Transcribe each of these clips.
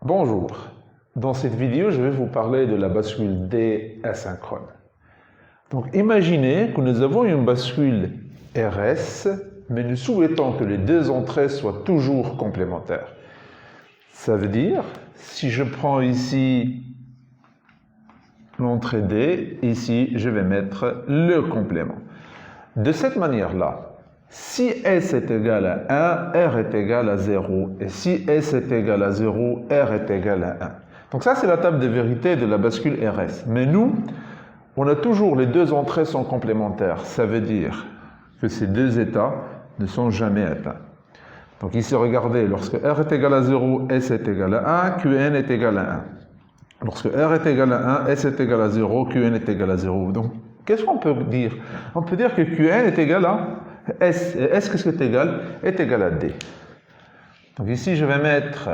Bonjour, dans cette vidéo je vais vous parler de la bascule D asynchrone. Donc imaginez que nous avons une bascule RS, mais nous souhaitons que les deux entrées soient toujours complémentaires. Ça veut dire, si je prends ici l'entrée D, ici je vais mettre le complément. De cette manière-là, si S est égal à 1, R est égal à 0. Et si S est égal à 0, R est égal à 1. Donc ça, c'est la table de vérité de la bascule RS. Mais nous, on a toujours les deux entrées sont complémentaires. Ça veut dire que ces deux états ne sont jamais atteints. Donc ici, regardez, lorsque R est égal à 0, S est égal à 1, Qn est égal à 1. Lorsque R est égal à 1, S est égal à 0, Qn est égal à 0. Donc, qu'est-ce qu'on peut dire? On peut dire que Qn est égal à S. Et S, qu'est-ce que est égal? Est égal à D. Donc ici, je vais mettre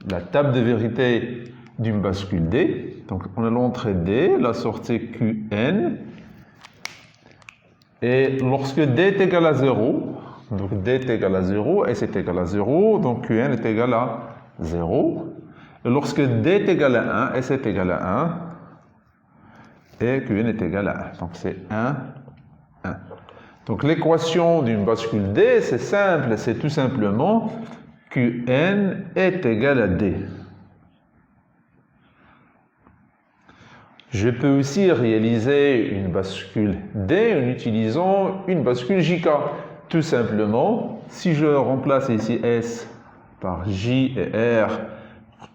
la table de vérité d'une bascule D. Donc, on a l'entrée D, la sortie Qn. Et lorsque D est égal à 0, donc D est égal à 0, S est égal à 0, donc Qn est égal à 0. Et lorsque D est égal à 1, S est égal à 1, et Qn est égal à 1. Donc c'est 1, 1. Donc l'équation d'une bascule D, c'est simple, c'est tout simplement Qn est égal à D. Je peux aussi réaliser une bascule D en utilisant une bascule JK. Tout simplement, si je remplace ici S par J et R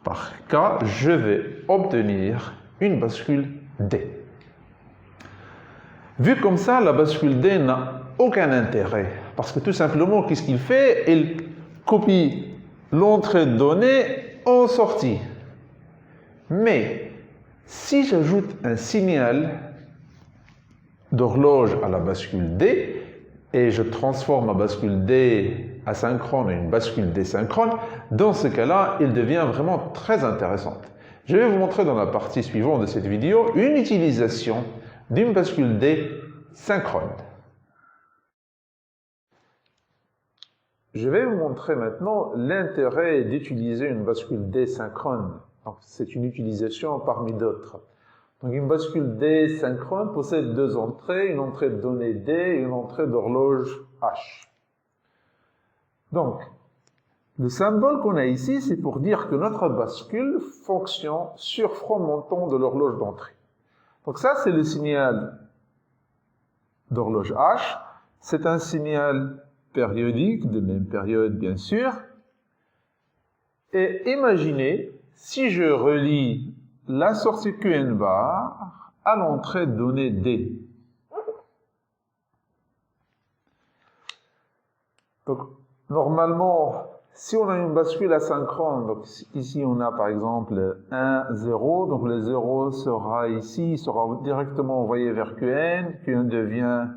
par K, je vais obtenir une bascule D. Vu comme ça, la bascule D n'a aucun intérêt. Parce que tout simplement, qu'est-ce qu'il fait? Il copie l'entrée de données en sortie. Mais, si j'ajoute un signal d'horloge à la bascule D, et je transforme ma bascule D asynchrone en une bascule D synchrone, dans ce cas-là, il devient vraiment très intéressant. Je vais vous montrer dans la partie suivante de cette vidéo une utilisation d'une bascule D synchrone. Je vais vous montrer maintenant l'intérêt d'utiliser une bascule D synchrone. C'est une utilisation parmi d'autres. Donc une bascule D synchrone possède deux entrées, une entrée de données D et une entrée d'horloge H. Donc, le symbole qu'on a ici, c'est pour dire que notre bascule fonctionne sur front montant de l'horloge d'entrée. Donc ça, c'est le signal d'horloge H. C'est un signal périodique, de même période bien sûr. Et imaginez, si je relie la sortie Qn bar à l'entrée de données D. Donc, normalement, si on a une bascule asynchrone, donc ici on a par exemple 1, 0, donc le 0 sera ici, sera directement envoyé vers Qn, Qn devient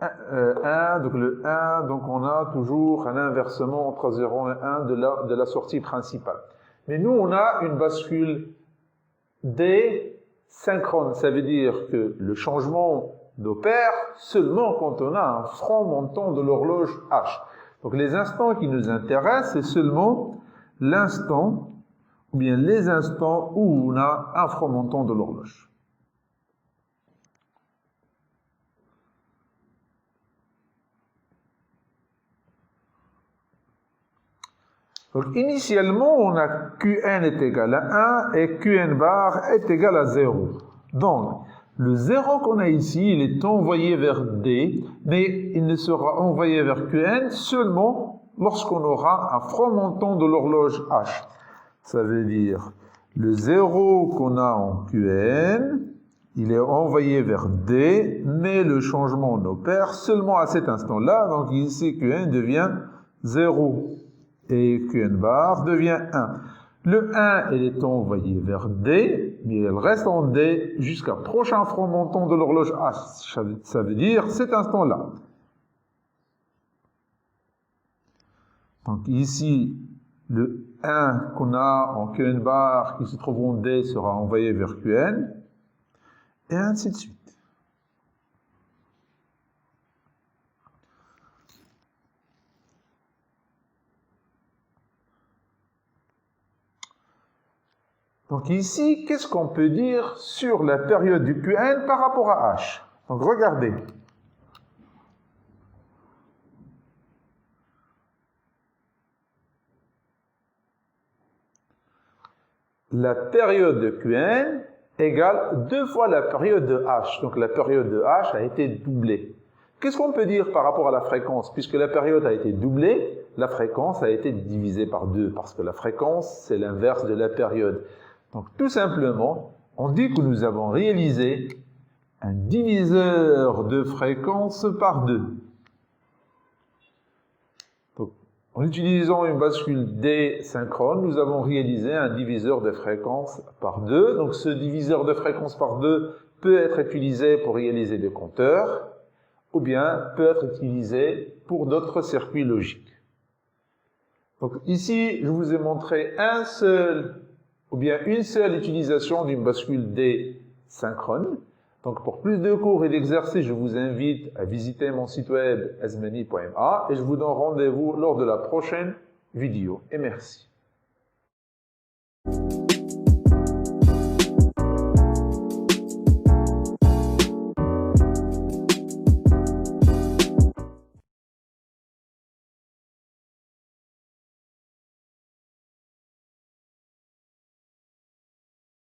1, donc le 1, donc on a toujours un inversement entre 0 et 1 de la sortie principale. Mais nous, on a une bascule D synchrone, ça veut dire que le changement n'opère seulement quand on a un front montant de l'horloge H. Donc les instants qui nous intéressent, c'est seulement l'instant, ou bien les instants où on a un front montant de l'horloge. Donc initialement, on a Qn est égal à 1 et Qn bar est égal à 0. Donc, le 0 qu'on a ici, il est envoyé vers D, mais il ne sera envoyé vers Qn seulement lorsqu'on aura un front montant de l'horloge H. Ça veut dire, le 0 qu'on a en Qn, il est envoyé vers D, mais le changement n'opère seulement à cet instant-là, donc ici Qn devient 0. Et Qn bar devient 1. Le 1, il est envoyé vers D, mais il reste en D jusqu'à prochain front montant de l'horloge H. Ça veut dire cet instant-là. Donc ici, le 1 qu'on a en Qn bar qui se trouve en D sera envoyé vers Qn, et ainsi de suite. Donc ici, qu'est-ce qu'on peut dire sur la période du Qn par rapport à H? Donc regardez. La période de Qn égale 2 fois la période de H. Donc la période de H a été doublée. Qu'est-ce qu'on peut dire par rapport à la fréquence? Puisque la période a été doublée, la fréquence a été divisée par 2, parce que la fréquence, c'est l'inverse de la période. Donc tout simplement, on dit que nous avons réalisé un diviseur de fréquence par 2. Donc, en utilisant une bascule D synchrone, nous avons réalisé un diviseur de fréquence par 2. Donc ce diviseur de fréquence par 2 peut être utilisé pour réaliser des compteurs, ou bien peut être utilisé pour d'autres circuits logiques. Donc ici, je vous ai montré une seule utilisation d'une bascule D synchrone. Donc pour plus de cours et d'exercices, je vous invite à visiter mon site web esmeni.ma et je vous donne rendez-vous lors de la prochaine vidéo. Et merci.